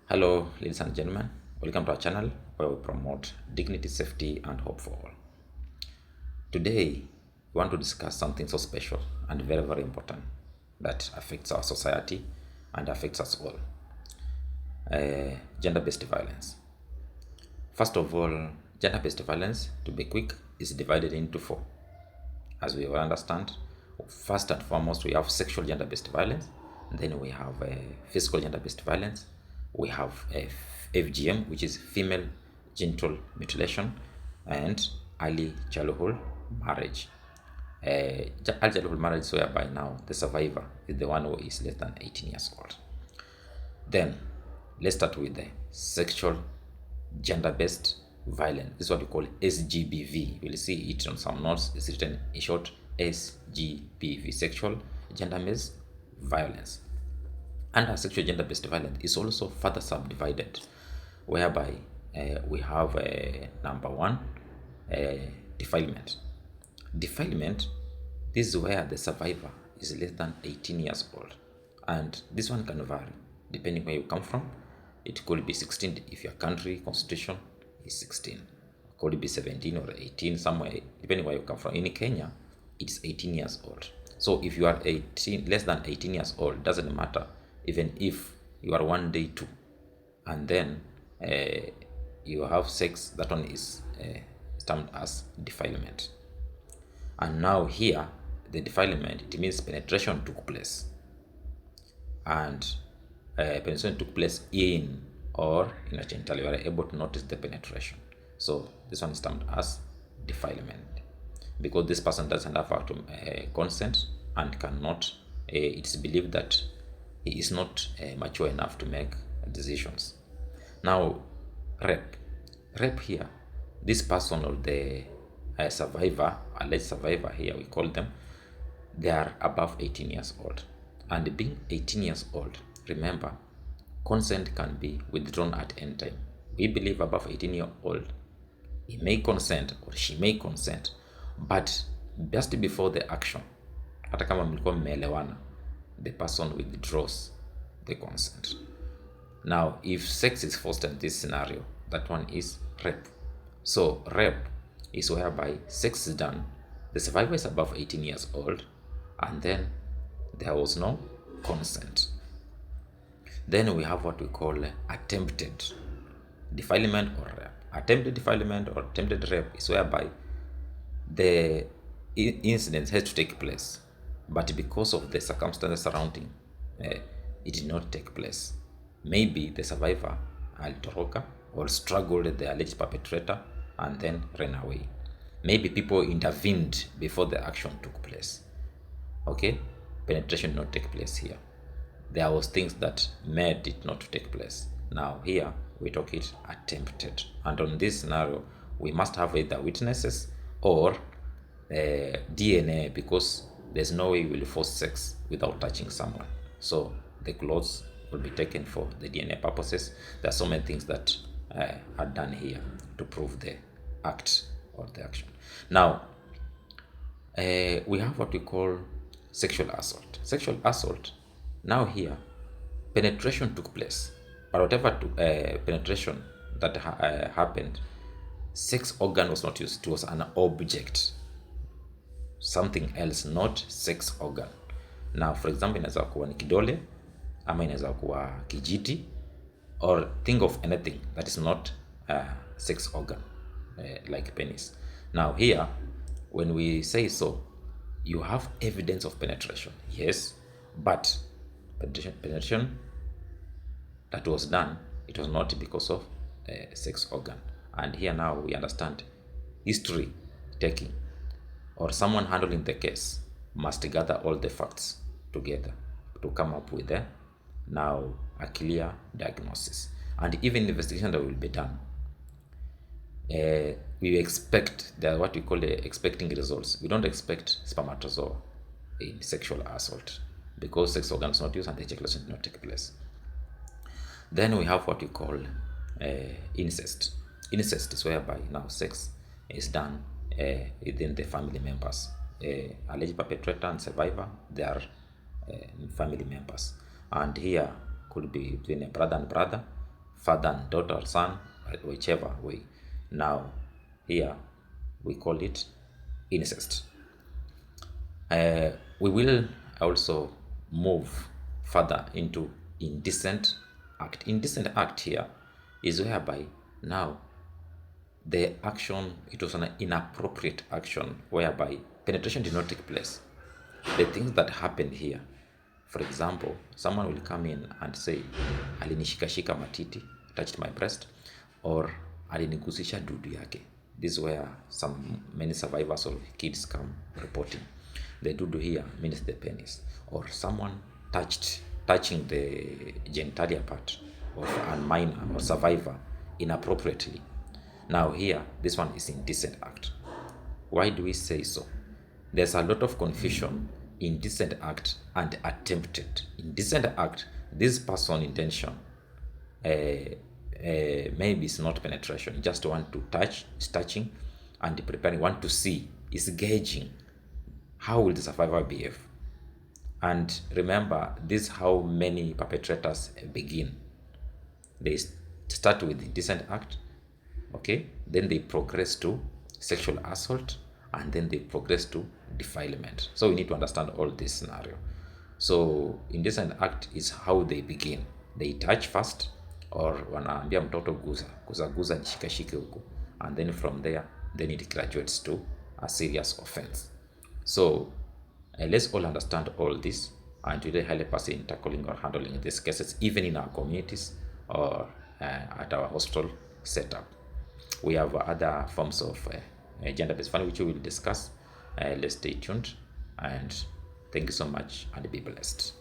Hello, ladies and gentlemen. Welcome to our channel where we promote dignity, safety, and hope for all. Today, we want to discuss something so special and very, very important that affects our society and affects us all. Gender-based violence. First of all, gender-based violence, to be quick, is divided into four. As we all understand, first and foremost, we have sexual gender-based violence. Then we have physical gender-based violence. We have FGM, which is female genital mutilation, and early childhood marriage. Early childhood marriage is whereby now the survivor is the one who is less than 18 years old. Then let's start with the sexual gender-based violence. This is what we call SGBV. You will see it on some notes. It's written in short SGBV, sexual gender-based violence. Under sexual gender-based violence is also further subdivided, whereby we have number one, defilement. Defilement, this is where the survivor is less than 18 years old, and this one can vary depending where you come from. It could be 16 if your country constitution is 16. It could be 17 or 18 somewhere, depending where you come from. In Kenya, it's 18 years old. So if you are 18, less than 18 years old, doesn't matter. Even if you are one day two, and then you have sex, that one is termed as defilement. And now here, the defilement, it means penetration took place, and penetration took place in or in a genital. You are able to notice the penetration. So this one is termed as defilement, because this person doesn't have to consent and cannot. It's believed that he is not mature enough to make decisions. Now, rape here, this person or the survivor, alleged survivor here, we call them, they are above 18 years old. And being 18 years old, remember, consent can be withdrawn at any time. We believe above 18-year-old, he may consent or she may consent, but just before the action, hata kama mlikuwa mmeelewana, the person withdraws the consent. Now, if sex is forced in this scenario, that one is rape. So rape is whereby sex is done, the survivor is above 18 years old, and then there was no consent. Then we have what we call attempted defilement or rape. Attempted defilement or attempted rape is whereby the incident has to take place, but because of the circumstances surrounding, it did not take place. Maybe the survivor alitoroka or struggled with the alleged perpetrator and then ran away. Maybe people intervened before the action took place. Okay, penetration did not take place here. There was things that made it not to take place. Now here we talk it attempted, and on this scenario we must have either witnesses or DNA, because there's no way we will force sex without touching someone. So the clothes will be taken for the DNA purposes. There are so many things that are done here to prove the act or the action. Now, we have what we call sexual assault. Sexual assault, now here, penetration took place, but whatever penetration that happened, sex organ was not used. It was an object, something else, not sex organ. Now, for example, inaweza kuwa ni kidole ama inaweza kuwa kijiti, or think of anything that is not sex organ, like penis. Now here, when we say so, you have evidence of penetration, yes, but penetration that was done, it was not because of sex organ. And here now we understand history taking, or someone handling the case must gather all the facts together to come up with now a clear diagnosis. And even investigation that will be done, we expect what we call the expecting results. We don't expect spermatozoa in sexual assault because sex organs not used and the ejaculation did not take place. Then we have what we call incest. Incest is whereby now sex is done within the family members. Alleged perpetrator and survivor, they are family members, and here could be between a brother and brother, father and daughter or son, whichever way. Now, here we call it incest. We will also move further into indecent act. Indecent act here is whereby now the action, it was an inappropriate action whereby penetration did not take place. The things that happened here, for example, someone will come in and say, alinishikashika matiti, touched my breast, or alinigusisha dudu yake. This is where many survivors or kids come reporting. The dudu here means the penis, or someone touching the genitalia part of a minor or survivor inappropriately. Now here, this one is indecent act. Why do we say so? There's a lot of confusion in indecent act and attempted. Indecent act, this person intention maybe it's not penetration, just want to touch, is touching and preparing, want to see, is gauging how will the survivor behave. And remember, this is how many perpetrators begin. They start with indecent act, okay, then they progress to sexual assault, and then they progress to defilement. So we need to understand all this scenario. So indecent act is how they begin. They touch first, or wanaambia mtoto guza nishikashike huku, and then from there then it graduates to a serious offense. So let's all understand all this, and today help us in tackling or handling these cases, even in our communities or at our hospital setup. We have other forms of gender-based violence which we will discuss. Let's stay tuned, and thank you so much, and be blessed.